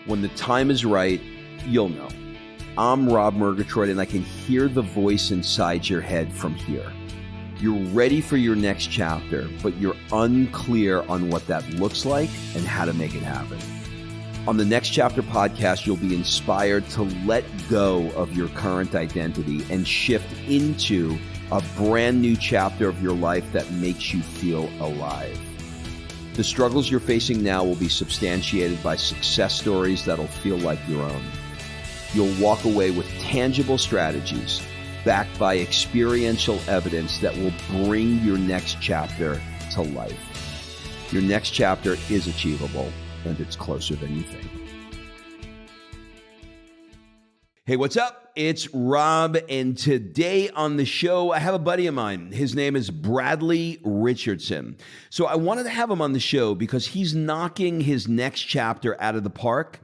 When the time is right, you'll know. I'm Rob Murgatroyd, and I can hear the voice inside your head from here. You're ready for your next chapter, but you're unclear on what that looks like and how to make it happen. On the Next Chapter podcast, you'll be inspired to let go of your current identity and shift into a brand new chapter of your life that makes you feel alive. The struggles you're facing now will be substantiated by success stories that'll feel like your own. You'll walk away with tangible strategies backed by experiential evidence that will bring your next chapter to life. Your next chapter is achievable, and it's closer than you think. Hey, what's up? It's Rob, and today on the show, I have a buddy of mine. His name is Bradley Richardson. So I wanted to have him on the show because he's knocking his next chapter out of the park.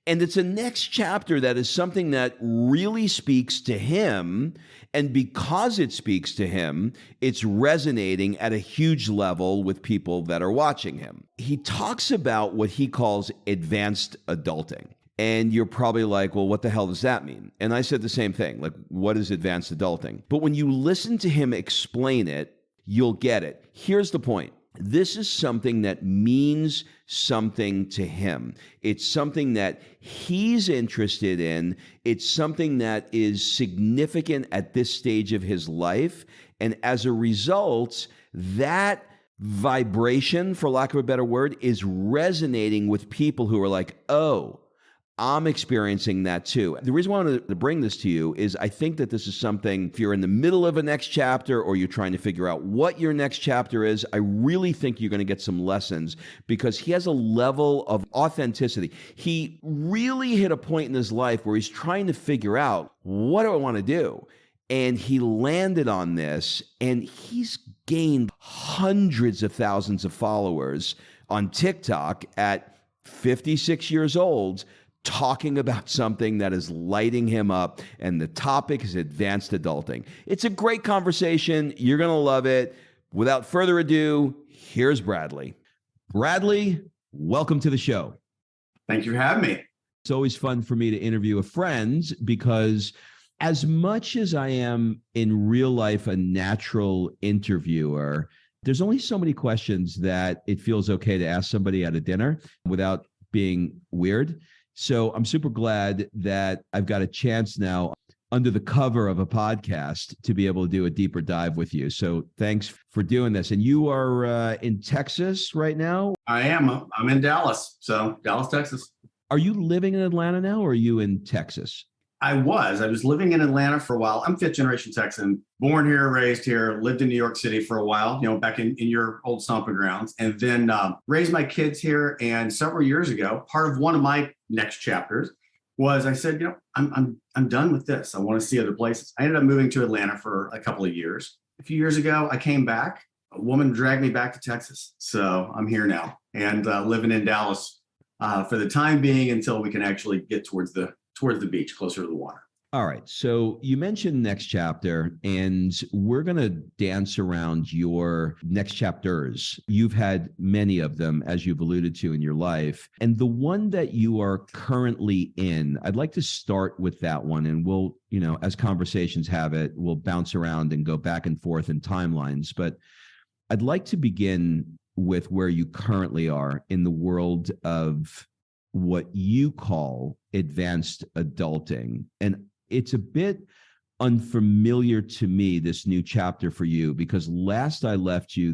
And it's a next chapter that is something that really speaks to him. And because it speaks to him, it's resonating at a huge level with people that are watching him. He talks about what he calls advanced adulting. And you're probably like, well, what the hell does that mean? And I said the same thing, like, what is advanced adulting? But when you listen to him explain it, you'll get it. Here's the point. This is something that means something to him. It's something that he's interested in. It's something that is significant at this stage of his life. And as a result, that vibration, for lack of a better word, is resonating with people who are like, oh, I'm experiencing that too. The reason I wanted to bring this to you is I think that this is something, if you're in the middle of a next chapter or you're trying to figure out what your next chapter is, I really think you're going to get some lessons because he has a level of authenticity. He really hit a point in his life where he's trying to figure out, what do I want to do? And he landed on this, and he's gained hundreds of thousands of followers on TikTok at 56 years old, talking about something that is lighting him up, and the topic is advanced adulting. It's a great conversation. You're going to love it. Without further ado, here's Bradley. Bradley, welcome to the show. Thank you for having me. It's always fun for me to interview a friend because as much as I am in real life a natural interviewer, there's only so many questions that it feels okay to ask somebody at a dinner without being weird. So I'm super glad that I've got a chance now under the cover of a podcast to be able to do a deeper dive with you. So thanks for doing this. And you are in Texas right now? I am. I'm in Dallas. So Dallas, Texas. Are you living in Atlanta now, or are you in Texas? I was living in Atlanta for a while. I'm fifth generation Texan, born here, raised here, lived in New York City for a while, back in your old stomping grounds, and then raised my kids here. And several years ago, part of one of my next chapters was I said, I'm done with this. I want to see other places. I ended up moving to Atlanta for a couple of years. A few years ago, I came back. A woman dragged me back to Texas. So I'm here now and living in Dallas for the time being until we can actually get towards the beach, closer to the water. All right. So you mentioned next chapter, and we're going to dance around your next chapters. You've had many of them, as you've alluded to in your life. And the one that you are currently in, I'd like to start with that one. And we'll, as conversations have it, we'll bounce around and go back and forth in timelines. But I'd like to begin with where you currently are in the world of what you call advanced adulting. And it's a bit unfamiliar to me, this new chapter for you, because last I left you,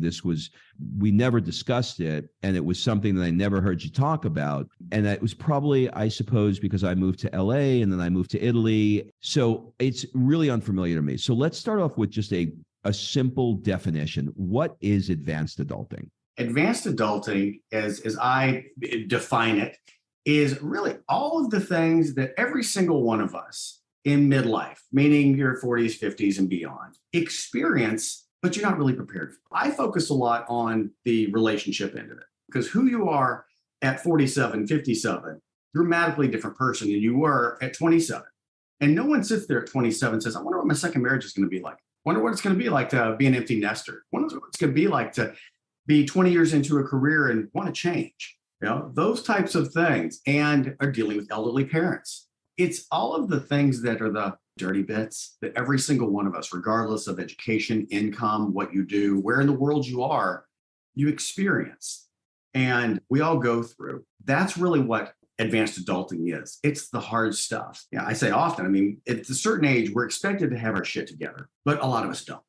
we never discussed it. And it was something that I never heard you talk about. And that was probably, I suppose, because I moved to LA and then I moved to Italy. So it's really unfamiliar to me. So let's start off with just a simple definition. What is advanced adulting? Advanced adulting, as I define it, is really all of the things that every single one of us in midlife, meaning your 40s, 50s, and beyond, experience, but you're not really prepared for. I focus a lot on the relationship end of it, because who you are at 47, 57, dramatically different person than you were at 27. And no one sits there at 27 and says, I wonder what my second marriage is going to be like. Wonder what it's going to be like to be an empty nester. Wonder what it's going to be like to be 20 years into a career and want to change. those types of things, and are dealing with elderly parents. It's all of the things that are the dirty bits that every single one of us, regardless of education, income, what you do, where in the world you are, you experience. And we all go through. That's really what advanced adulting is. It's the hard stuff. Yeah, I say often, at a certain age, we're expected to have our shit together, but a lot of us don't.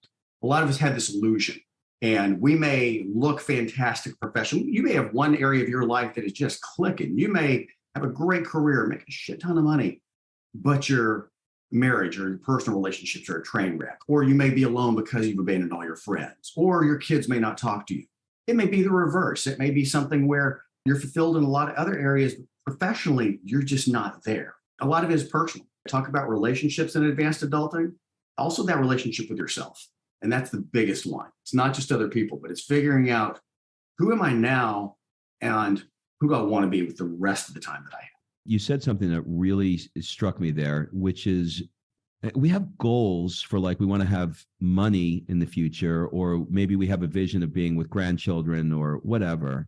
A lot of us have this illusion. And we may look fantastic professionally. You may have one area of your life that is just clicking. You may have a great career, make a shit ton of money, but your marriage or your personal relationships are a train wreck. Or you may be alone because you've abandoned all your friends, or your kids may not talk to you. It may be the reverse. It may be something where you're fulfilled in a lot of other areas. Professionally, you're just not there. A lot of it is personal. Talk about relationships in advanced adulting, also that relationship with yourself. And that's the biggest one. It's not just other people, but it's figuring out who am I now and who do I want to be with the rest of the time that I have. You said something that really struck me there, which is we have goals for, like, we want to have money in the future, or maybe we have a vision of being with grandchildren or whatever,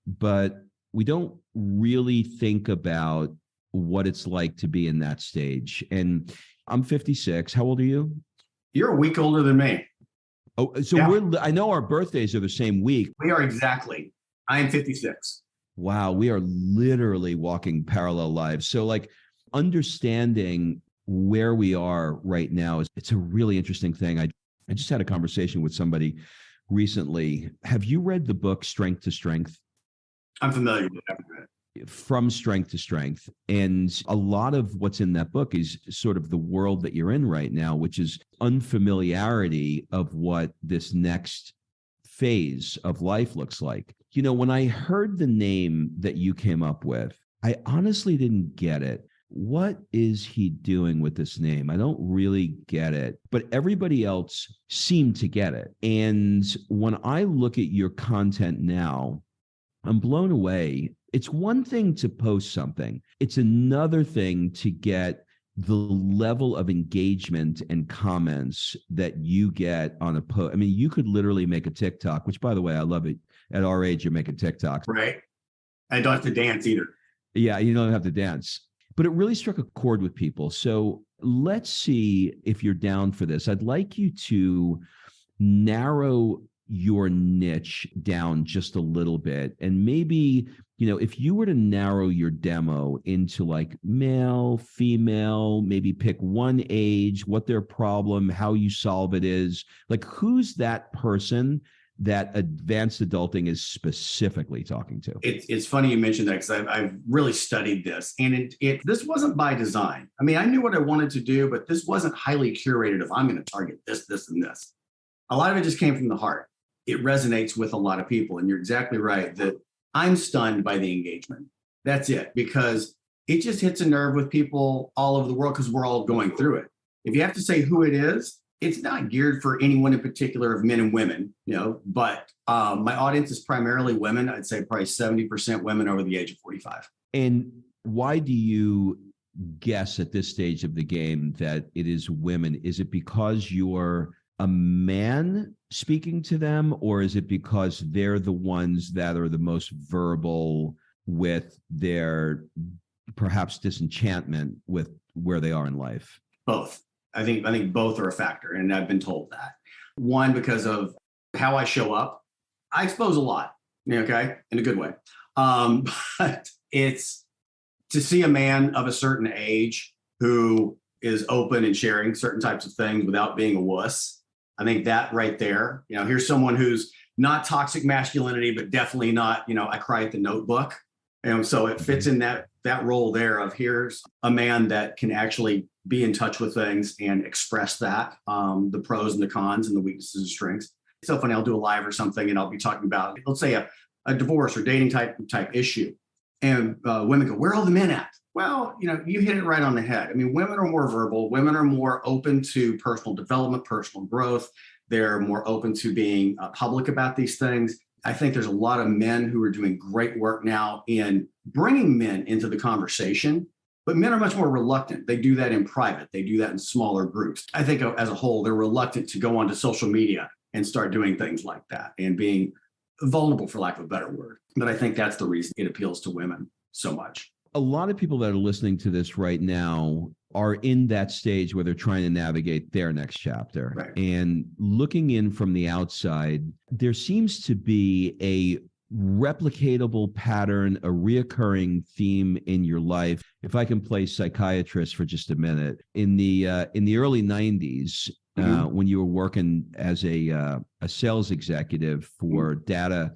but we don't really think about what it's like to be in that stage. And I'm 56. How old are you? You're a week older than me. Oh, so yeah. I know our birthdays are the same week. We are exactly. I am 56. Wow. We are literally walking parallel lives. So, like, understanding where we are right now it's a really interesting thing. I just had a conversation with somebody recently. Have you read the book Strength to Strength? I'm familiar with it. From Strength to Strength. And a lot of what's in that book is sort of the world that you're in right now, which is unfamiliarity of what this next phase of life looks like. When I heard the name that you came up with, I honestly didn't get it. What is he doing with this name? I don't really get it, but everybody else seemed to get it. And when I look at your content now, I'm blown away. It's one thing to post something. It's another thing to get the level of engagement and comments that you get on a post. You could literally make a TikTok, which, by the way, I love it. At our age, you're making TikToks. Right. I don't have to dance either. Yeah, you don't have to dance. But it really struck a chord with people. So let's see if you're down for this. I'd like you to narrow your niche down just a little bit. And maybe, if you were to narrow your demo into, like, male, female, maybe pick one age, what their problem, how you solve it is, like, who's that person that advanced adulting is specifically talking to? It's funny you mentioned that, because I've really studied this, and this wasn't by design. I knew what I wanted to do, but this wasn't highly curated of I'm going to target this, this, and this. A lot of it just came from the heart. It resonates with a lot of people, and you're exactly right that I'm stunned by the engagement. That's it, because it just hits a nerve with people all over the world, because we're all going through it. If you have to say who it is, it's not geared for anyone in particular of men and women, but my audience is primarily women. I'd say probably 70% women over the age of 45. And why do you guess at this stage of the game that it is women? Is it because you're a man speaking to them, or is it because they're the ones that are the most verbal with their perhaps disenchantment with where they are in life? Both. I think both are a factor, and I've been told that. One, because of how I show up. I expose a lot, okay, in a good way. But it's to see a man of a certain age who is open and sharing certain types of things without being a wuss. I think that right there, here's someone who's not toxic masculinity, but definitely not, I cry at the notebook. And so it fits in that role there of here's a man that can actually be in touch with things and express that, the pros and the cons and the weaknesses and strengths. It's so funny. I'll do a live or something, and I'll be talking about, let's say, a divorce or dating type issue. And women go, where are all the men at? Well, you hit it right on the head. Women are more verbal. Women are more open to personal development, personal growth. They're more open to being public about these things. I think there's a lot of men who are doing great work now in bringing men into the conversation, but men are much more reluctant. They do that in private. They do that in smaller groups. I think as a whole, they're reluctant to go onto social media and start doing things like that and being vulnerable, for lack of a better word. But I think that's the reason it appeals to women so much. A lot of people that are listening to this right now are in that stage where they're trying to navigate their next chapter. Right. And looking in from the outside, there seems to be a replicatable pattern, a reoccurring theme in your life. If I can play psychiatrist for just a minute, in the early 90s, when you were working as a sales executive for Data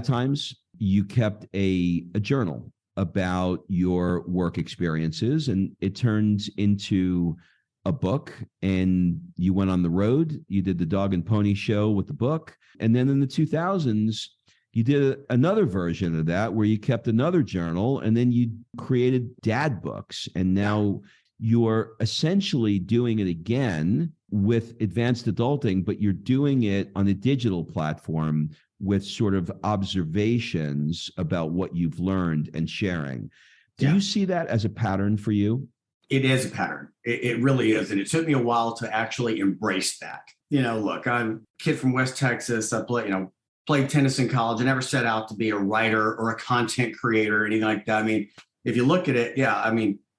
Times, you kept a journal about your work experiences, and it turned into a book, and you went on the road. You did the Dog and Pony Show with the book. And then in the 2000s, you did another version of that where you kept another journal, and then you created dad books. And now you're essentially doing it again with advanced adulting, but you're doing it on a digital platform with sort of observations about what you've learned and sharing. Do you see that as a pattern for you? It is a pattern. It really is. And it took me a while to actually embrace that. Look, I'm a kid from West Texas. I played tennis in college. I never set out to be a writer or a content creator or anything like that. I mean, if you look at it,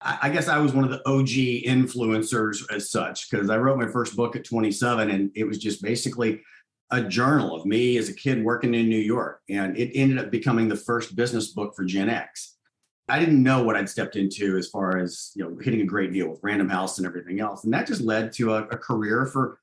I guess I was one of the OG influencers as such, because I wrote my first book at 27, and it was just basically a journal of me as a kid working in New York. And it ended up becoming the first business book for Gen X. I didn't know what I'd stepped into as far as, hitting a great deal with Random House and everything else. And that just led to a career for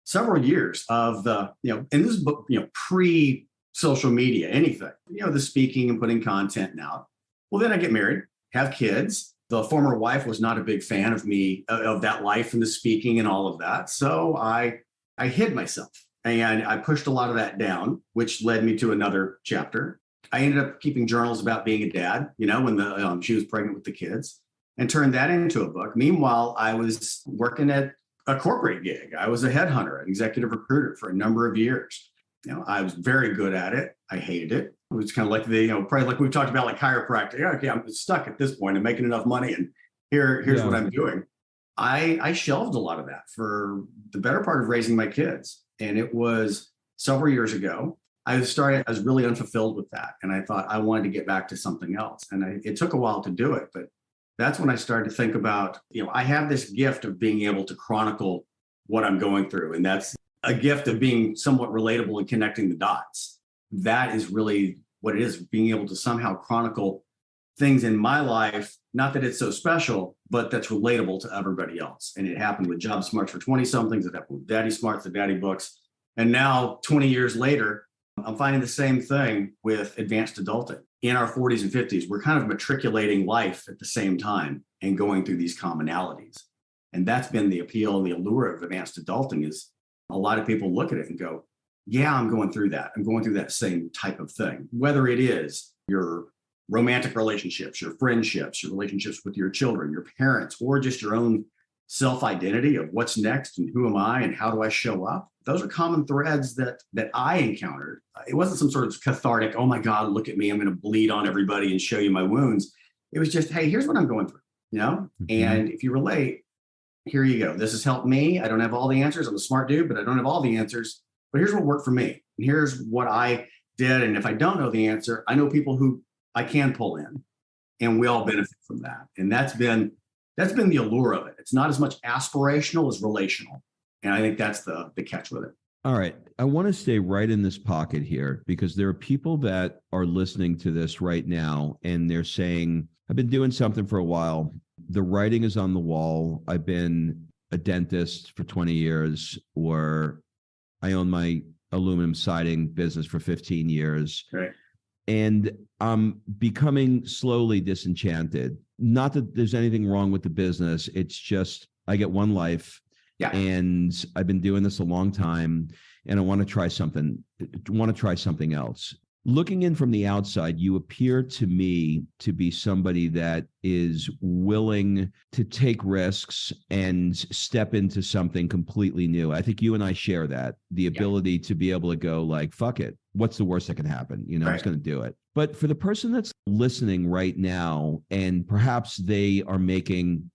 several years of and this book, pre-social media, anything, the speaking and putting content out. Well, then I get married, have kids. The former wife was not a big fan of me, of that life and the speaking and all of that. So I hid myself. And I pushed a lot of that down, which led me to another chapter. I ended up keeping journals about being a dad, when she was pregnant with the kids, and turned that into a book. Meanwhile, I was working at a corporate gig. I was a headhunter, an executive recruiter for a number of years. I was very good at it. I hated it. It was kind of like probably like we've talked about, like chiropractic. Okay, I'm stuck at this point. I'm making enough money, and here's what I'm doing. I shelved a lot of that for the better part of raising my kids. And it was several years ago. I was really unfulfilled with that. And I thought I wanted to get back to something else. And it took a while to do it. But that's when I started to think about, I have this gift of being able to chronicle what I'm going through. And that's a gift of being somewhat relatable and connecting the dots. That is really what it is, being able to somehow chronicle things in my life. Not that it's so special, but that's relatable to everybody else. And it happened with Job Smarts for 20-somethings. It happened with Daddy Smarts, the Daddy Books. And now, 20 years later, I'm finding the same thing with advanced adulting. In our 40s and 50s, we're kind of matriculating life at the same time and going through these commonalities. And that's been the appeal and the allure of advanced adulting, is a lot of people look at it and go, yeah, I'm going through that. I'm going through that same type of thing, whether it is your romantic relationships, your friendships, your relationships with your children, your parents, or just your own self-identity of what's next and who am I and how do I show up. Those are common threads that I encountered. It wasn't some sort of cathartic, oh my God, look at me, I'm going to bleed on everybody and show you my wounds. It was just, hey, here's what I'm going through, And if you relate, here you go. This has helped me. I don't have all the answers. I'm a smart dude, but I don't have all the answers. But here's what worked for me. And here's what I did. And if I don't know the answer, I know people who I can pull in, and we all benefit from that. And that's been the allure of it. It's not as much aspirational as relational. And I think that's the catch with it. All right. I want to stay right in this pocket here, because there are people that are listening to this right now and they're saying, I've been doing something for a while. The writing is on the wall. I've been a dentist for 20 years, or I own my aluminum siding business for 15 years. Right. And I'm becoming slowly disenchanted. Not that there's anything wrong with the business. It's just I get one life. Yeah. And I've been doing this a long time, and I want to try something else. Looking in from the outside, you appear to me to be somebody that is willing to take risks and step into something completely new. I think you and I share that, the ability to be able to go like, fuck it. What's the worst that can happen? I'm just going to do it. But for the person that's listening right now, and perhaps they are making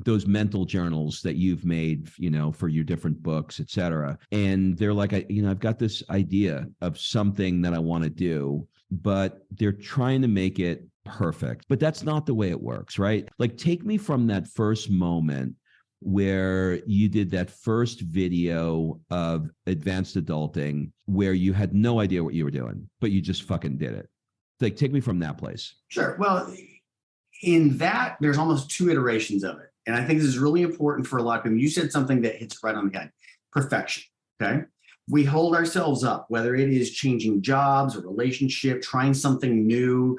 those mental journals that you've made, for your different books, et cetera. And they're like, I've got this idea of something that I want to do, but they're trying to make it perfect. But that's not the way it works, right? Like, take me from that first moment where you did that first video of advanced adulting where you had no idea what you were doing, but you just fucking did it. Like, take me from that place. Sure. Well, in that, there's almost 2 iterations of it. And I think this is really important for a lot of people. You said something that hits right on the head: perfection. Okay. We hold ourselves up, whether it is changing jobs or relationship, trying something new,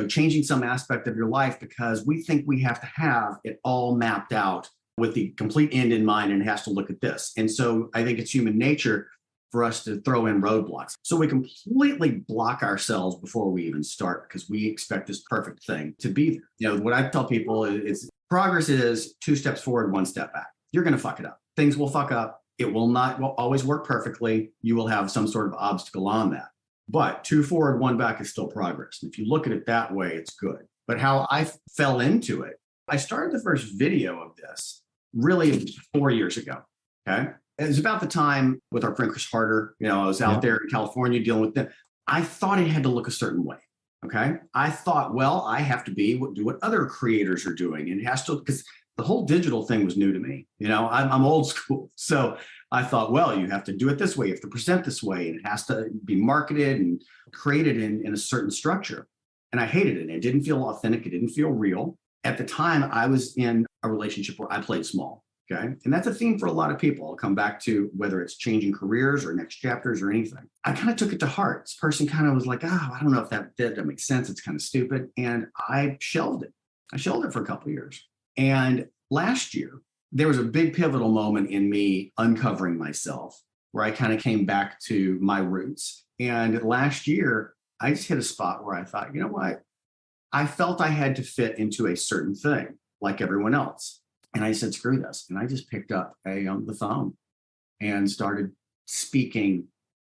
changing some aspect of your life, because we think we have to have it all mapped out with the complete end in mind, and it has to look at this. And so I think it's human nature for us to throw in roadblocks. So we completely block ourselves before we even start, because we expect this perfect thing to be there. What I tell people is progress is 2 steps forward, 1 step back. You're going to fuck it up. Things will fuck up. It will not always work perfectly. You will have some sort of obstacle on that. But 2 forward, 1 back is still progress. And if you look at it that way, it's good. But how I fell into it, I started the first video of this really 4 years ago. Okay. It was about the time with our friend Chris Harder. I was out there in California dealing with them. I thought it had to look a certain way. Okay. I thought, well, I have to do what other creators are doing. And it has to, because the whole digital thing was new to me. I'm old school. So I thought, well, you have to do it this way. You have to present this way. And it has to be marketed and created in a certain structure. And I hated it. It didn't feel authentic. It didn't feel real. At the time, I was in a relationship where I played small. Okay. And that's a theme for a lot of people. I'll come back to whether it's changing careers or next chapters or anything. I kind of took it to heart. This person kind of was like, I don't know if that makes sense. It's kind of stupid. And I shelved it. I shelved it for a couple of years. And last year, there was a big pivotal moment in me uncovering myself where I kind of came back to my roots. And last year, I just hit a spot where I thought, you know what? I felt I had to fit into a certain thing like everyone else. And I said, screw this. And I just picked up the phone and started speaking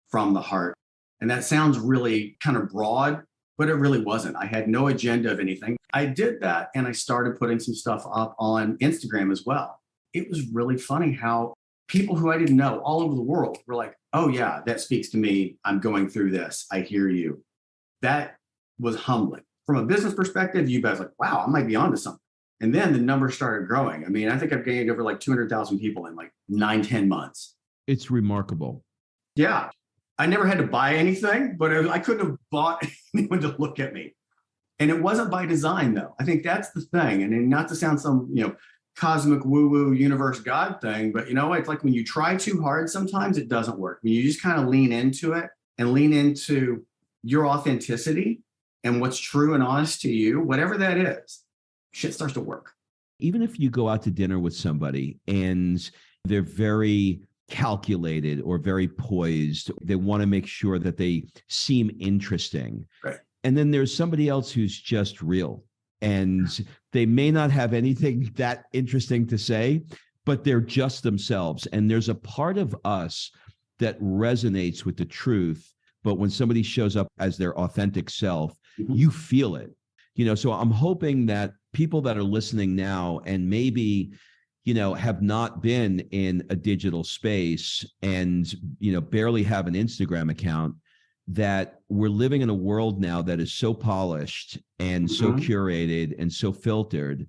from the heart. And that sounds really kind of broad, but it really wasn't. I had no agenda of anything. I did that, and I started putting some stuff up on Instagram as well. It was really funny how people who I didn't know all over the world were like, oh yeah, that speaks to me. I'm going through this. I hear you. That was humbling. From a business perspective, you guys like, wow, I might be onto something. And then the numbers started growing. I mean, I think I've gained over like 200,000 people in like 9-10 months. It's remarkable. Yeah. I never had to buy anything, but I couldn't have bought anyone to look at me. And it wasn't by design, though. I think that's the thing. And not to sound some, cosmic woo-woo universe God thing, but it's like when you try too hard, sometimes it doesn't work. When you just kind of lean into it and lean into your authenticity and what's true and honest to you, whatever that is, shit starts to work. Even if you go out to dinner with somebody and they're very calculated or very poised, they want to make sure that they seem interesting. Right. And then there's somebody else who's just real, and they may not have anything that interesting to say, but they're just themselves. And there's a part of us that resonates with the truth. But when somebody shows up as their authentic self, you feel it. So I'm hoping that people that are listening now and maybe, have not been in a digital space and, barely have an Instagram account, that we're living in a world now that is so polished and so curated and so filtered.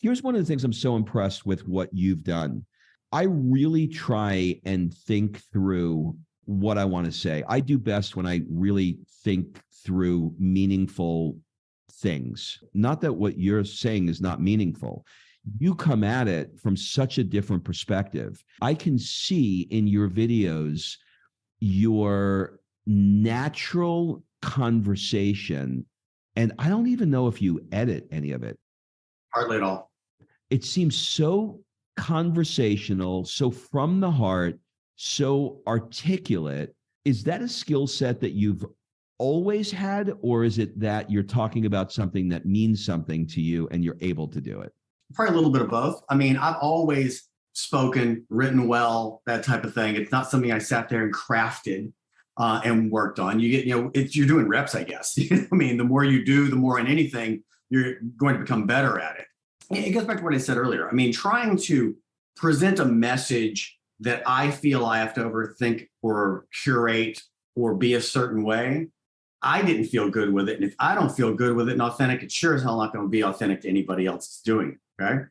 Here's one of the things I'm so impressed with what you've done. I really try and think through what I want to say. I do best when I really think through meaningful things. Not that what you're saying is not meaningful. You come at it from such a different perspective. I can see in your videos your natural conversation, and I don't even know if you edit any of it. Hardly at all. It seems so conversational, so from the heart, so articulate. Is that a skill set that you've always had, or is it that you're talking about something that means something to you and you're able to do it? Probably a little bit of both. I mean, I've always spoken, written well, that type of thing. It's not something I sat there and crafted and worked on. You get, you're doing reps, I guess. I mean, the more you do, the more in anything, you're going to become better at it. it goes back to what I said earlier. I mean, trying to present a message that I feel I have to overthink or curate or be a certain way, I didn't feel good with it. And if I don't feel good with it and authentic, it's sure as hell not going to be authentic to anybody else that's doing it. Okay.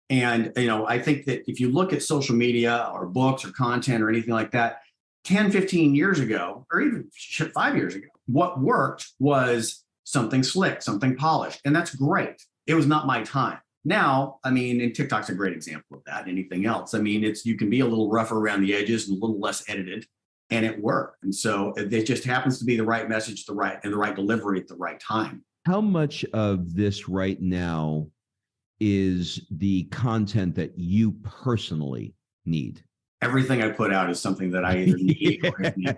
And, I think that if you look at social media or books or content or anything like that, 10, 15 years ago, or even 5 years ago, what worked was something slick, something polished. And that's great. It was not my time. Now, I mean, and TikTok's a great example of that. Anything else? I mean, you can be a little rougher around the edges and a little less edited, and it worked. And so it just happens to be the right message, the right delivery at the right time. How much of this right now is the content that you personally need? Everything I put out is something that I either need or need.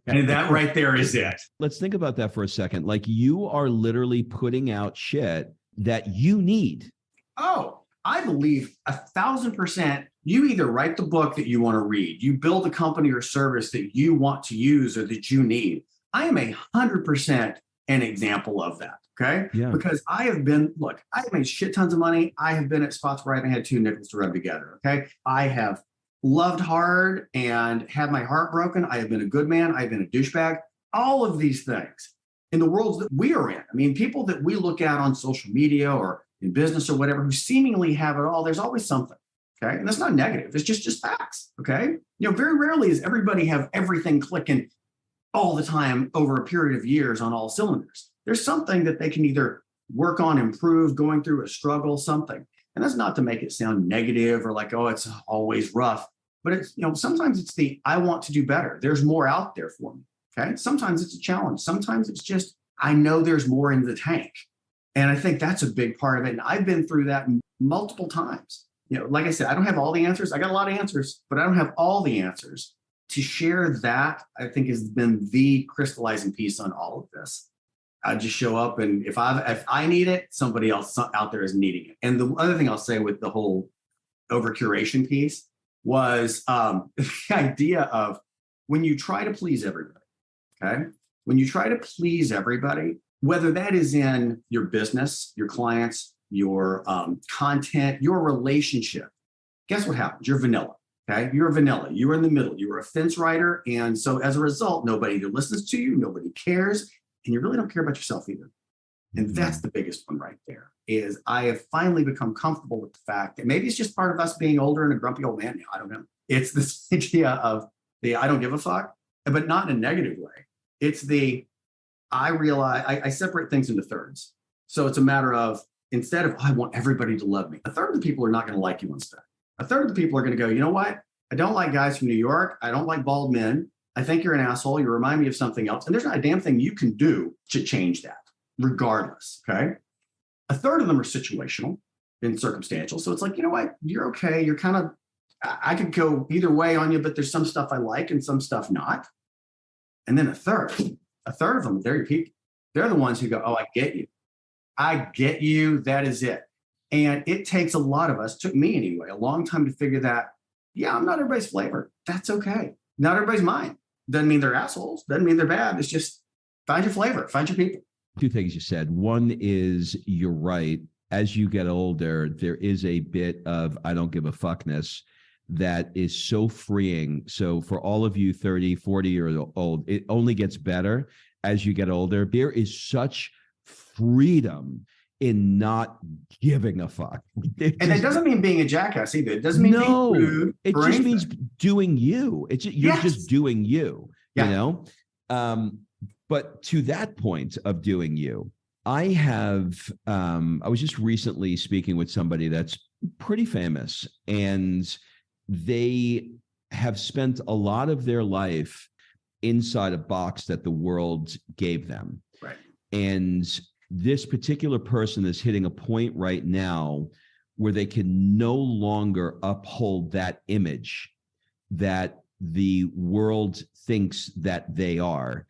And that right there is it. Let's think about that for a second. Like, you are literally putting out shit that you need. Oh, I believe 1,000%. You either write the book that you want to read, you build a company or service that you want to use or that you need. I am 100% an example of that. Okay. Yeah. Because I've made shit tons of money. I have been at spots where I haven't had two nickels to rub together. Okay. I have loved hard and had my heart broken. I have been a good man. I've been a douchebag. All of these things in the worlds that we are in. I mean, people that we look at on social media or in business or whatever, who seemingly have it all, there's always something. Okay. And that's not negative. It's just facts. Okay. Very rarely does everybody have everything clicking all the time over a period of years on all cylinders. There's something that they can either work on, improve, going through a struggle, something. And that's not to make it sound negative or like, oh, it's always rough, but it's, sometimes it's I want to do better. There's more out there for me. Okay. Sometimes it's a challenge. Sometimes it's just, I know there's more in the tank. And I think that's a big part of it. And I've been through that multiple times. Like I said, I don't have all the answers. I got a lot of answers, but I don't have all the answers. To share that, I think, has been the crystallizing piece on all of this. I just show up, and if I need it, somebody else out there is needing it. And the other thing I'll say with the whole over curation piece was the idea of when you try to please everybody. Okay, when you try to please everybody, whether that is in your business, your clients, your content, your relationship, guess what happens? You're vanilla. Okay, you're a vanilla. You're in the middle. You're a fence rider, and so as a result, nobody either listens to you, nobody cares. And you really don't care about yourself either. And that's the biggest one right there, is I have finally become comfortable with the fact that maybe it's just part of us being older and a grumpy old man now. I don't know. It's this idea of I don't give a fuck, but not in a negative way. It's I realize I separate things into thirds. So it's a matter of, instead of, I want everybody to love me, a third of the people are not going to like you instead. A third of the people are going to go, you know what? I don't like guys from New York. I don't like bald men. I think you're an asshole. You remind me of something else. And there's not a damn thing you can do to change that, regardless. Okay. A third of them are situational and circumstantial. So it's like, you know what? You're okay. You're kind of, I could go either way on you, but there's some stuff I like and some stuff not. And then a third of them, they're your people. They're the ones who go, oh, I get you. I get you. That is it. And it takes a lot of us, took me anyway, a long time to figure that, yeah, I'm not everybody's flavor. That's okay. Not everybody's mine. Doesn't mean they're assholes. Doesn't mean they're bad. It's just find your flavor, find your people. Two things you said. One is, you're right. As you get older, there is a bit of I don't give a fuckness that is so freeing. So for all of you 30, 40 years old, it only gets better as you get older. There is such freedom in not giving a fuck. And it doesn't mean being a jackass either. It doesn't mean being rude. It just anything. Means doing you. You're just doing you, you know? But to that point of doing you, I was just recently speaking with somebody that's pretty famous, and they have spent a lot of their life inside a box that the world gave them. Right. And this particular person is hitting a point right now where they can no longer uphold that image that the world thinks that they are,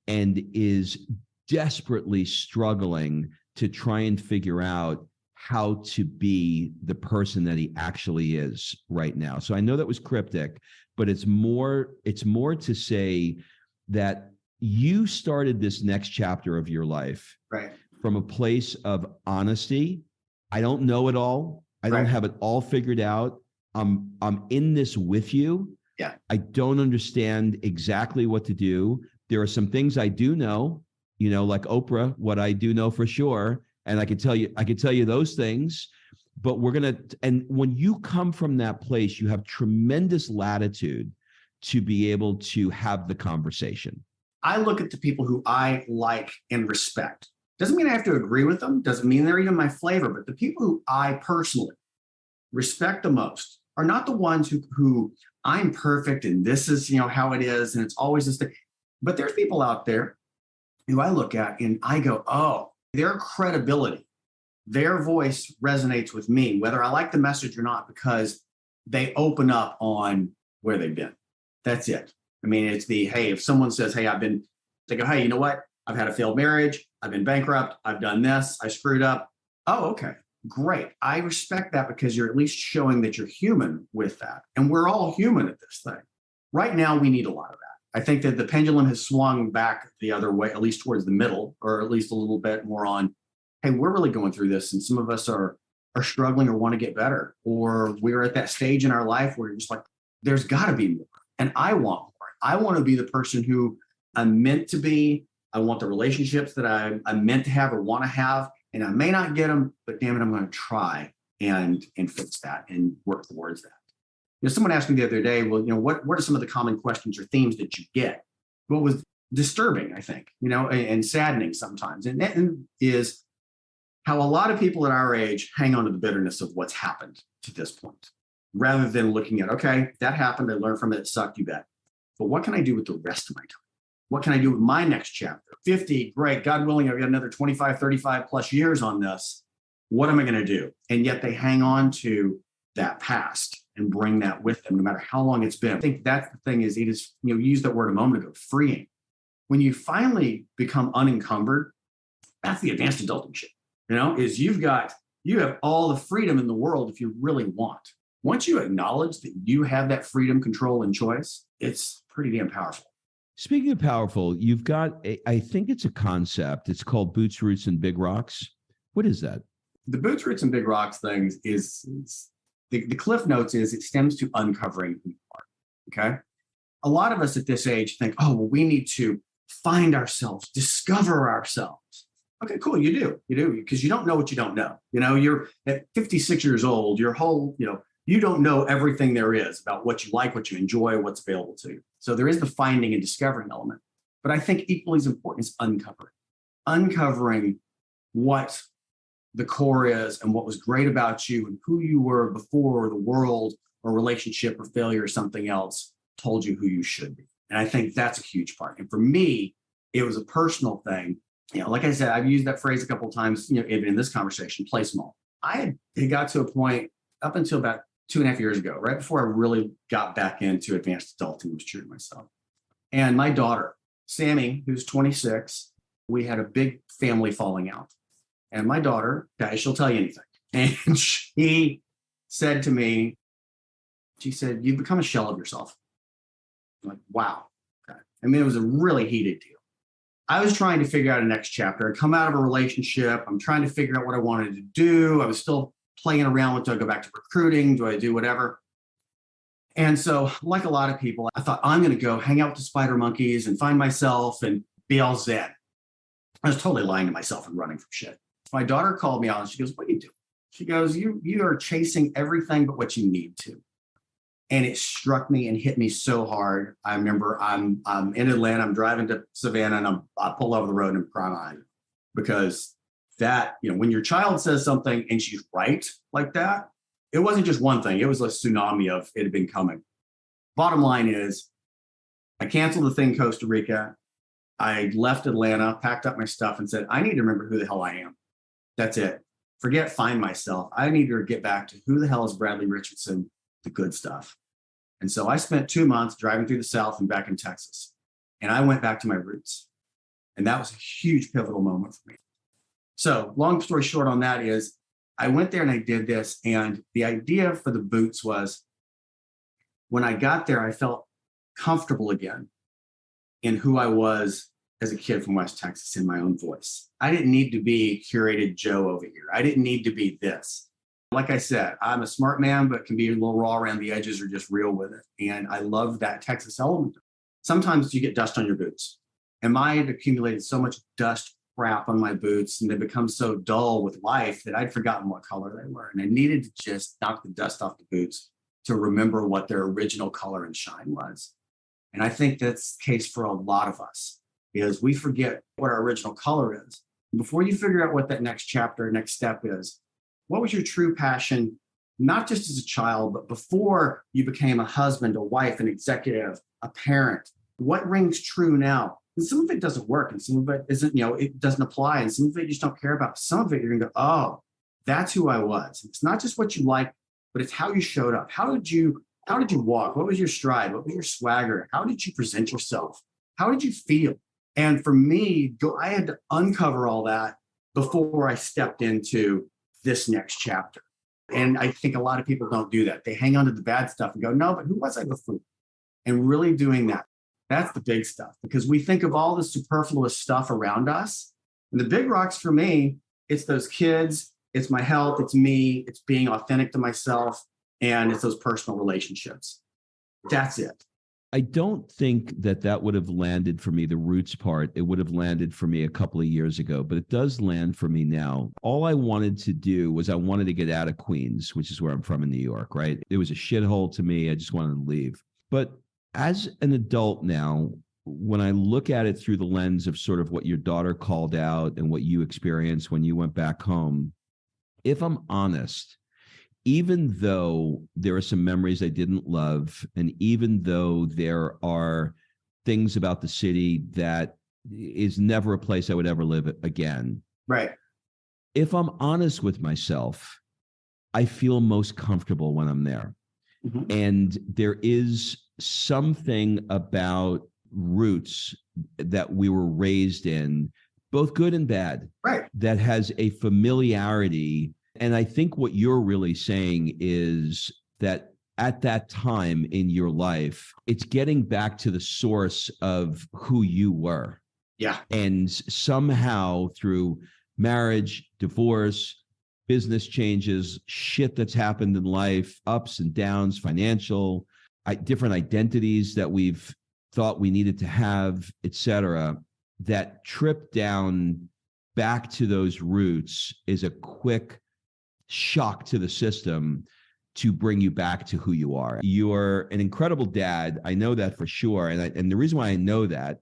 and is desperately struggling to try and figure out how to be the person that he actually is right now. So I know that was cryptic, but it's more to say that you started this next chapter of your life right. from a place of honesty I don't know it all. I don't Right. have it all figured out. I'm in this with you. Yeah. I don't understand exactly what to do. There are some things I do know, like Oprah, what I do know for sure. And I could tell you those things, but and when you come from that place, you have tremendous latitude to be able to have the conversation. I look at the people who I like and respect. Doesn't mean I have to agree with them. Doesn't mean they're even my flavor, but the people who I personally respect the most are not the ones who I'm perfect and this is, how it is. And it's always this thing. But there's people out there who I look at and I go, oh, their credibility, their voice resonates with me, whether I like the message or not, because they open up on where they've been. That's it. I mean, it's hey, if someone says, hey, they go, hey, you know what? I've had a failed marriage. I've been bankrupt. I've done this. I screwed up. Oh, okay. Great. I respect that because you're at least showing that you're human with that. And we're all human at this thing. Right now, we need a lot of that. I think that the pendulum has swung back the other way, at least towards the middle, or at least a little bit more on, hey, we're really going through this. And some of us are struggling or want to get better. Or we're at that stage in our life where you're just like, there's got to be more. And I want more. I want to be the person who I'm meant to be. I want the relationships that I'm meant to have or want to have. And I may not get them, but damn it, I'm going to try and fix that and work towards that. Someone asked me the other day, well, what are some of the common questions or themes that you get? What was disturbing, I think, and saddening sometimes. And that is how a lot of people at our age hang on to the bitterness of what's happened to this point, rather than looking at, okay, that happened. I learned from it. It sucked, you bet. But what can I do with the rest of my time? What can I do with my next chapter? 50, great. God willing, I've got another 25, 35 plus years on this. What am I going to do? And yet they hang on to that past and bring that with them, no matter how long it's been. I think that's the thing is, it is, you used that word a moment ago, freeing. When you finally become unencumbered, that's the advanced adulting shit, is you have all the freedom in the world if you really want. Once you acknowledge that you have that freedom, control, and choice, it's pretty damn powerful. Speaking of powerful, you've got, I think it's a concept. It's called Boots, Roots, and Big Rocks. What is that? The Boots, Roots, and Big Rocks thing is the cliff notes is it stems to uncovering who you are, okay? A lot of us at this age think, oh, well, we need to find ourselves, discover ourselves. Okay, cool, you do, because you don't know what you don't know. You're at 56 years old, your whole, you don't know everything there is about what you like, what you enjoy, what's available to you. So there is the finding and discovering element. But I think equally as important is uncovering what the core is and what was great about you and who you were before the world or relationship or failure or something else told you who you should be. And I think that's a huge part. And for me, it was a personal thing. Like I said, I've used that phrase a couple of times, even in this conversation, play small. It got to a point up until about 2.5 years ago, right before I really got back into advanced adulting, was true to myself. And my daughter, Sammy, who's 26, we had a big family falling out. And my daughter, guys, she'll tell you anything. And she said to me, you've become a shell of yourself. I'm like, wow. Okay. I mean, it was a really heated deal. I was trying to figure out a next chapter. I'd come out of a relationship. I'm trying to figure out what I wanted to do. I was still playing around with, do I go back to recruiting? Do I do whatever? And so, like a lot of people, I thought, I'm going to go hang out with the spider monkeys and find myself and be all zen. I was totally lying to myself and running from shit. My daughter called me out and she goes, what are you doing? She goes, you are chasing everything but what you need to. And it struck me and hit me so hard. I remember I'm in Atlanta, I'm driving to Savannah, and I pull over the road and I'm crying because that, when your child says something and she's right like that, it wasn't just one thing. It was a tsunami of it had been coming. Bottom line is I canceled the thing Costa Rica. I left Atlanta, packed up my stuff and said, I need to remember who the hell I am. That's it. Forget find myself. I need to get back to who the hell is Bradley Richardson, the good stuff. And so I spent 2 months driving through the South and back in Texas. And I went back to my roots. And that was a huge pivotal moment for me. So long story short on that is I went there and I did this. And the idea for the boots was when I got there, I felt comfortable again in who I was as a kid from West Texas in my own voice. I didn't need to be curated Joe over here. I didn't need to be this. Like I said, I'm a smart man, but can be a little raw around the edges or just real with it. And I love that Texas element. Sometimes you get dust on your boots. And I had accumulated so much dust crap on my boots, and they become so dull with life that I'd forgotten what color they were. And I needed to just knock the dust off the boots to remember what their original color and shine was. And I think that's the case for a lot of us, because we forget what our original color is. And before you figure out what that next chapter, next step is, what was your true passion, not just as a child, but before you became a husband, a wife, an executive, a parent? What rings true now? And some of it doesn't work, and some of it isn't, it doesn't apply, and some of it you just don't care about. Some of it you're gonna go, oh, that's who I was. It's not just what you like, but it's how you showed up. How did you walk? What was your stride? What was your swagger? How did you present yourself? How did you feel? And for me, I had to uncover all that before I stepped into this next chapter. And I think a lot of people don't do that. They hang on to the bad stuff and go, no, but who was I before? And really doing that. That's the big stuff, because we think of all the superfluous stuff around us. And the big rocks for me, it's those kids, it's my health, it's me, it's being authentic to myself, and it's those personal relationships. That's it. I don't think that would have landed for me, the roots part. It would have landed for me a couple of years ago, but it does land for me now. All I wanted to do was I wanted to get out of Queens, which is where I'm from in New York, right? It was a shithole to me. I just wanted to leave. But as an adult now, when I look at it through the lens of sort of what your daughter called out and what you experienced when you went back home, if I'm honest, even though there are some memories I didn't love, and even though there are things about the city that is never a place I would ever live again. Right. If I'm honest with myself, I feel most comfortable when I'm there. Mm-hmm. And there is something about roots that we were raised in, both good and bad, right, that has a familiarity. And I think what you're really saying is that at that time in your life, it's getting back to the source of who you were. Yeah. And somehow through marriage, divorce, business changes, shit that's happened in life, ups and downs, financial, different identities that we've thought we needed to have, et cetera, that trip down back to those roots is a quick shock to the system to bring you back to who you are. You're an incredible dad. I know that for sure. And the reason why I know that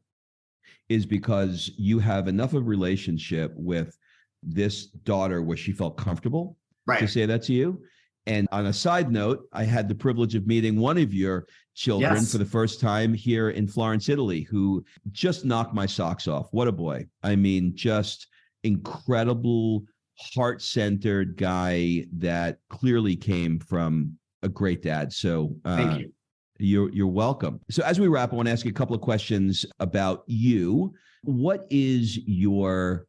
is because you have enough of a relationship with this daughter where she felt comfortable to say that to you. And on a side note, I had the privilege of meeting one of your children for the first time here in Florence, Italy, who just knocked my socks off. What a boy. I mean, just incredible, heart-centered guy that clearly came from a great dad. So thank you. You're welcome. So as we wrap, I want to ask you a couple of questions about you. What is your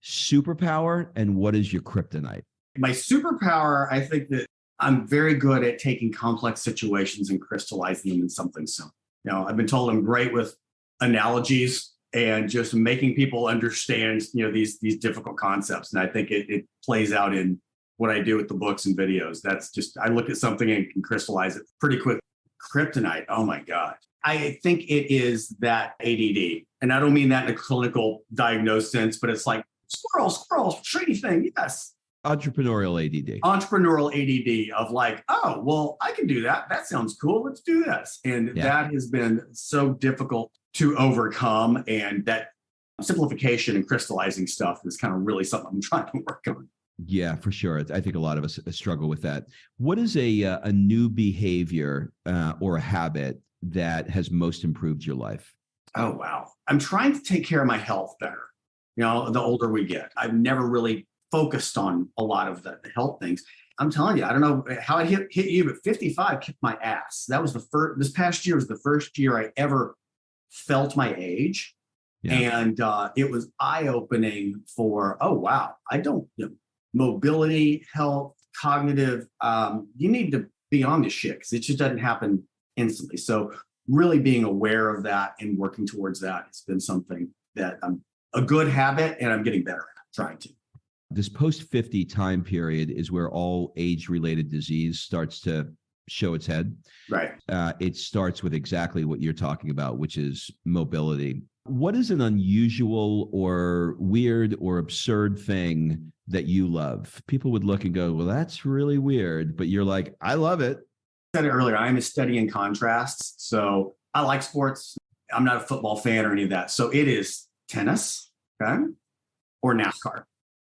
superpower and what is your kryptonite? My superpower, I think that I'm very good at taking complex situations and crystallizing them in something simple. I've been told I'm great with analogies and just making people understand, these difficult concepts. And I think it plays out in what I do with the books and videos. That's just, I look at something and can crystallize it pretty quick. Kryptonite, oh my God. I think it is that ADD. And I don't mean that in a clinical diagnosed sense, but it's like squirrel, shiny thing, yes. Entrepreneurial ADD. Entrepreneurial ADD of like, oh, well, I can do that. That sounds cool. Let's do this. And that has been so difficult to overcome. And that simplification and crystallizing stuff is kind of really something I'm trying to work on. Yeah, for sure. I think a lot of us struggle with that. What is a new behavior or a habit that has most improved your life? Oh, wow. I'm trying to take care of my health better. The older we get, I've never really focused on a lot of the health things. I'm telling you, I don't know how it hit you, but 55 kicked my ass. That was this past year was the first year I ever felt my age. Yeah. And it was eye-opening for, oh, wow, I don't, mobility, health, cognitive, you need to be on this shit because it just doesn't happen instantly. So really being aware of that and working towards that has been something that I'm a good habit and I'm getting better at trying to. This post 50 time period is where all age related disease starts to show its head. Right. It starts with exactly what you're talking about, which is mobility. What is an unusual or weird or absurd thing that you love? People would look and go, well, that's really weird. But you're like, I love it. I said it earlier, I'm a study in contrasts. So I like sports. I'm not a football fan or any of that. So it is tennis, okay, or NASCAR.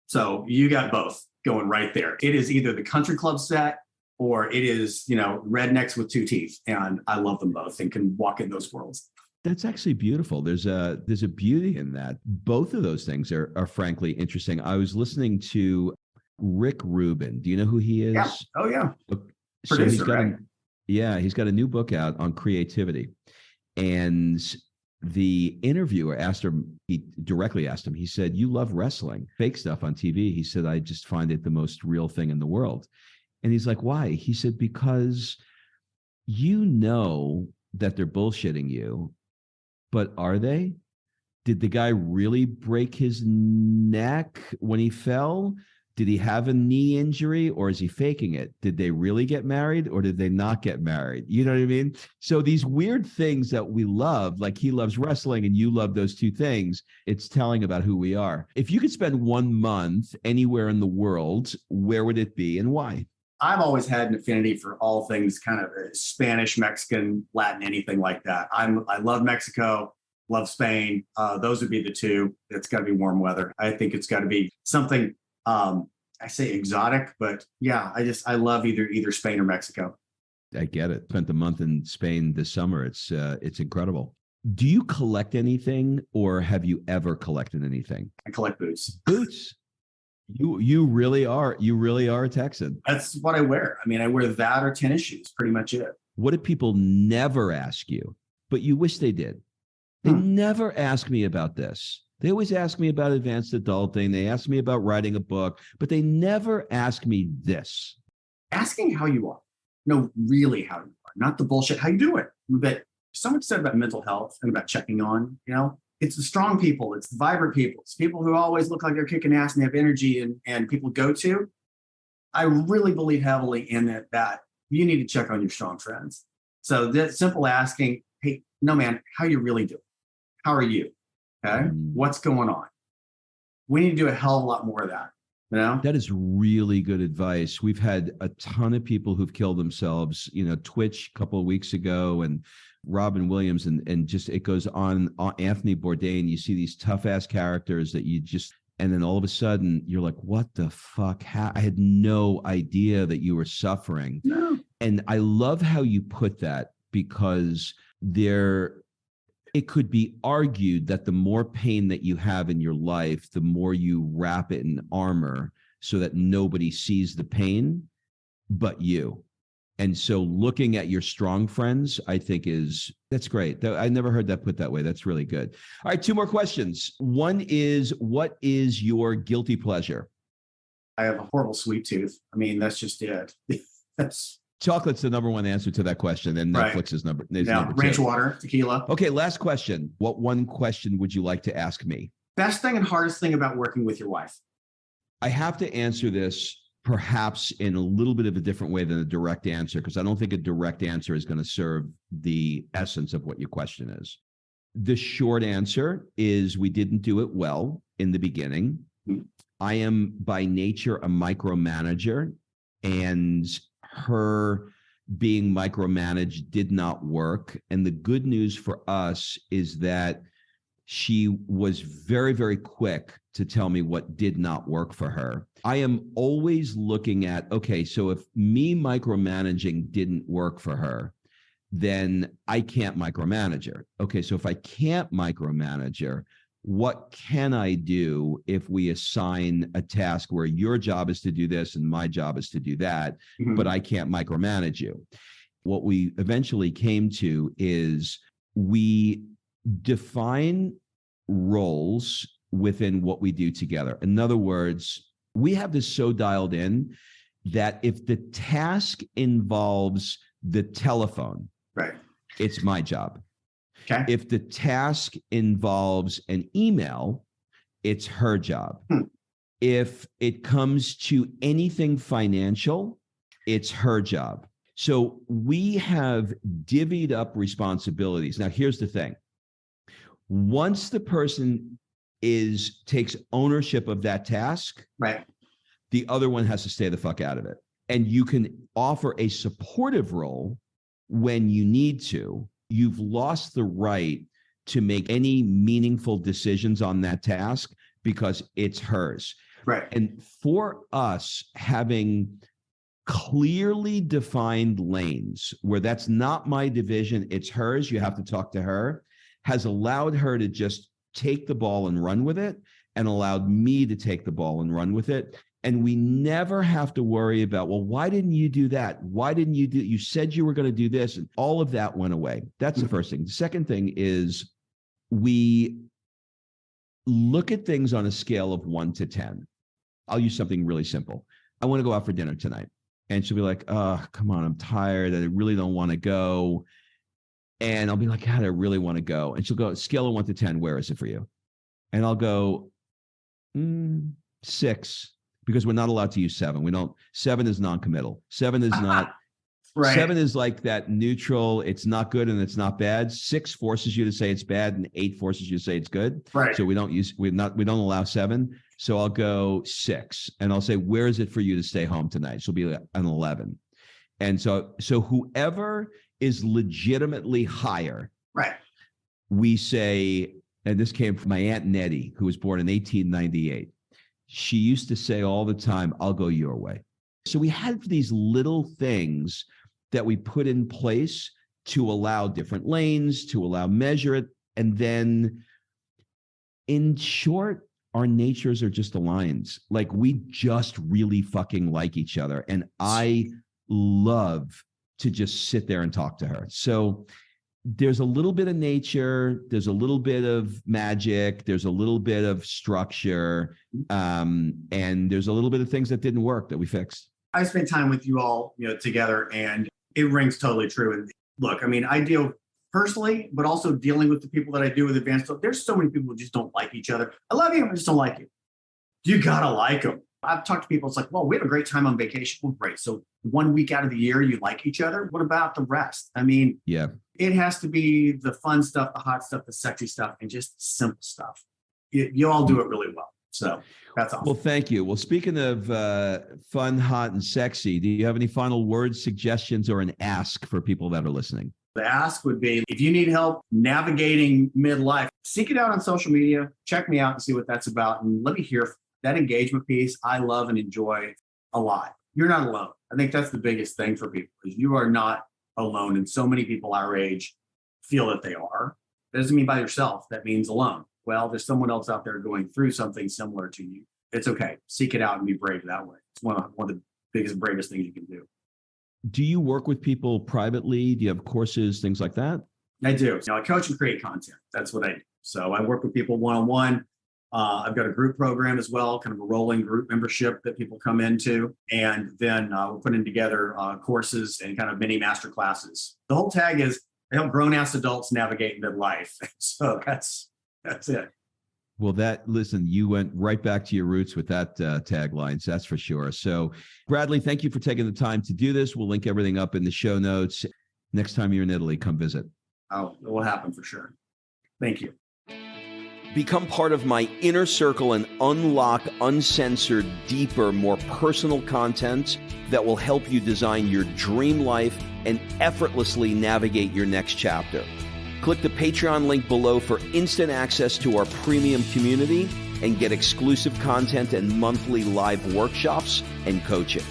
So you got both going right there. It is either the country club set or it is, rednecks with two teeth. And I love them both and can walk in those worlds. That's actually beautiful. There's a beauty in that. Both of those things are frankly interesting. I was listening to Rick Rubin. Do you know who he is? Yeah. Oh, yeah. So Producer, he's got right? he's got a new book out on creativity. And the interviewer he directly asked him, he said, you love wrestling, fake stuff on TV. He said, I just find it the most real thing in the world. And he's like, why? He said, because you know that they're bullshitting you, but are they? Did the guy really break his neck when he fell? Did he have a knee injury or is he faking it? Did they really get married or did they not get married? You know what I mean? So these weird things that we love, like he loves wrestling and you love those two things, it's telling about who we are. If you could spend 1 month anywhere in the world, where would it be and why? I've always had an affinity for all things kind of Spanish, Mexican, Latin, anything like that. I love Mexico, love Spain. Those would be the two. It's got to be warm weather. I think it's got to be something, I say exotic, but yeah, I love either Spain or Mexico. I get it. Spent a month in Spain this summer. It's incredible. Do you collect anything or have you ever collected anything? I collect boots. Boots. You really are a Texan. That's what I wear. I mean, I wear that or tennis shoes, pretty much it. What do people never ask you, but you wish they did? They never ask me about this. They always ask me about advanced adulting. They ask me about writing a book, but they never ask me this. Asking how you are. No, really how you are. Not the bullshit, how you doing. But so much said about mental health and about checking on, It's the strong people. It's the vibrant people. It's people who always look like they're kicking ass and they have energy and people go to. I really believe heavily in that you need to check on your strong friends. So that simple asking, hey, no, man, how you really doing? How are you? Okay. What's going on? We need to do a hell of a lot more of that. That is really good advice. We've had a ton of people who've killed themselves, Twitch a couple of weeks ago and Robin Williams and just it goes on Anthony Bourdain. You see these tough ass characters that and then all of a sudden you're like, what the fuck? I had no idea that you were suffering. No. And I love how you put that because it could be argued that the more pain that you have in your life, the more you wrap it in armor so that nobody sees the pain but you. And so looking at your strong friends, I think that's great. I never heard that put that way. That's really good. All right, 2 more questions. One is, what is your guilty pleasure? I have a horrible sweet tooth. I mean, that's just it. Chocolate's the number 1 answer to that question, and Netflix is number 2. Ranch water, tequila. Okay, last question. What one question would you like to ask me? Best thing and hardest thing about working with your wife? I have to answer this perhaps in a little bit of a different way than a direct answer, because I don't think a direct answer is going to serve the essence of what your question is. The short answer is we didn't do it well in the beginning. I am by nature a micromanager, and her being micromanaged did not work. And the good news for us is that she was very, very quick to tell me what did not work for her. I am always looking at, okay, so if me micromanaging didn't work for her, then I can't micromanage her. Okay, so if I can't micromanage her, what can I do if we assign a task where your job is to do this and my job is to do that, but I can't micromanage you? What we eventually came to is we define roles within what we do together. In other words, we have this so dialed in that if the task involves the telephone, right, it's my job. Okay. If the task involves an email, it's her job. If it comes to anything financial, it's her job. So we have divvied up responsibilities. Now, here's the thing. Once the person takes ownership of that task, right, the other one has to stay the fuck out of it. And you can offer a supportive role when you need to. You've lost the right to make any meaningful decisions on that task because it's hers. right. And for us, having clearly defined lanes where that's not my division, it's hers, you have to talk to her, has allowed her to just take the ball and run with it, and allowed me to take the ball and run with it. And we never have to worry about, well, why didn't you do that? Why didn't you you said you were going to do this? And all of that went away. That's the first thing. The second thing is we look at things on a scale of 1 to 10. I'll use something really simple. I want to go out for dinner tonight. And she'll be like, oh, come on, I'm tired. I really don't want to go. And I'll be like, God, I really want to go. And she'll go, scale of 1 to 10, where is it for you? And I'll go, 6, because we're not allowed to use 7. 7 is non-committal. 7 is not, right. 7 is like that neutral. It's not good and it's not bad. 6 forces you to say it's bad, and 8 forces you to say it's good. Right. So we don't allow 7. So I'll go 6, and I'll say, where is it for you to stay home tonight? She'll be an 11. And so whoever is legitimately higher, right, we say, and this came from my Aunt Nettie, who was born in 1898. She used to say all the time, I'll go your way. So we had these little things that we put in place to allow different lanes, to allow measure it. And then in short, our natures are just aligned. Like, we just really fucking like each other. And I love to just sit there and talk to her. So there's a little bit of nature, there's a little bit of magic, there's a little bit of structure, and there's a little bit of things that didn't work that we fixed. I spent time with you all, together, and it rings totally true. And look, I mean, I deal personally, but also dealing with the people that I do with advanced. There's so many people who just don't like each other. I love you, I just don't like you. You gotta like them. I've talked to people, it's like, well, we had a great time on vacation. Well, great. So 1 week out of the year, you like each other. What about the rest? I mean, yeah, it has to be the fun stuff, the hot stuff, the sexy stuff, and just simple stuff. You all do it really well. So that's awesome. Well, thank you. Well, speaking of fun, hot, and sexy, do you have any final words, suggestions, or an ask for people that are listening? The ask would be, if you need help navigating midlife, seek it out on social media, check me out and see what that's about. And let me hear that engagement piece. I love and enjoy a lot. You're not alone. I think that's the biggest thing for people, is you are not alone. And so many people our age feel that they are. That doesn't mean by yourself. That means alone. Well, there's someone else out there going through something similar to you. It's okay. Seek it out and be brave that way. It's one of the biggest, bravest things you can do. Do you work with people privately? Do you have courses, things like that? I do. I coach and create content. That's what I do. So I work with people one-on-one. I've got a group program as well, kind of a rolling group membership that people come into. And then we're putting together courses and kind of mini master classes. The whole tag is, I help grown-ass adults navigate midlife. So that's it. Well, listen, you went right back to your roots with that tagline, so that's for sure. So, Bradley, thank you for taking the time to do this. We'll link everything up in the show notes. Next time you're in Italy, come visit. Oh, it will happen for sure. Thank you. Become part of my inner circle and unlock uncensored, deeper, more personal content that will help you design your dream life and effortlessly navigate your next chapter. Click the Patreon link below for instant access to our premium community and get exclusive content and monthly live workshops and coaching.